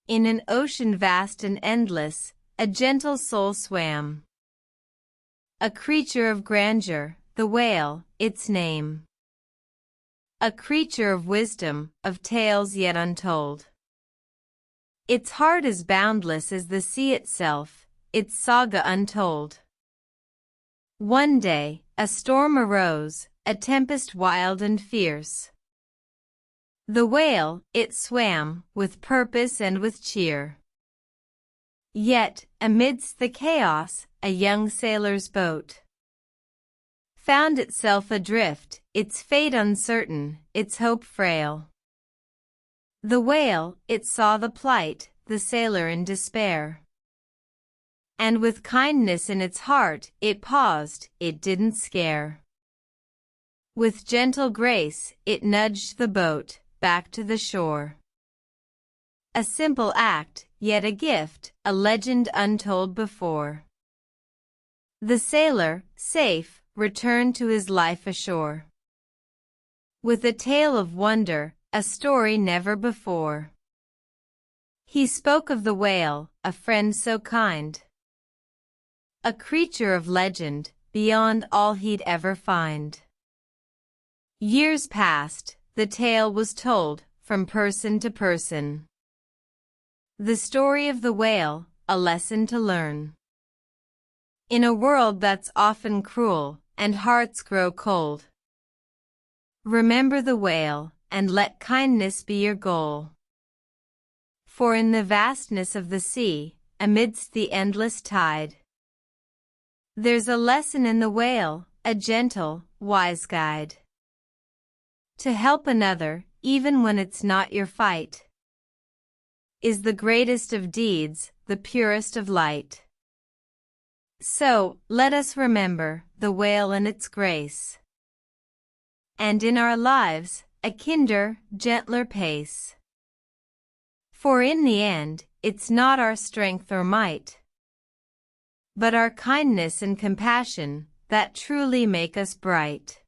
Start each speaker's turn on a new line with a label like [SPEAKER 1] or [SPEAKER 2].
[SPEAKER 1] In an ocean vast and endless, a gentle soul swam. A creature of grandeur, the whale, its name. A creature of wisdom, of tales yet untold. Its heart is boundless as the sea itself, its saga untold. One day, a storm arose, a tempest wild and fierce. The whale, it swam, with purpose and with cheer. Yet, amidst the chaos, a young sailor's boat found itself adrift, its fate uncertain, its hope frail. The whale, it saw the plight, the sailor in despair. And with kindness in its heart, it paused, it didn't scare. With gentle grace, it nudged the boat back to the shore. A simple act, yet a gift, a legend untold before. The sailor, safe, returned to his life ashore. With a tale of wonder, a story never before. He spoke of the whale, a friend so kind. A creature of legend, beyond all he'd ever find. Years passed, the tale was told, from person to person. The story of the whale, a lesson to learn. In a world that's often cruel, and hearts grow cold, remember the whale, and let kindness be your goal. For in the vastness of the sea, amidst the endless tide, there's a lesson in the whale, a gentle, wise guide. To help another, even when it's not your fight, is the greatest of deeds, the purest of light. So, let us remember the whale and its grace, and in our lives, a kinder, gentler pace. For in the end, it's not our strength or might, but our kindness and compassion that truly make us bright.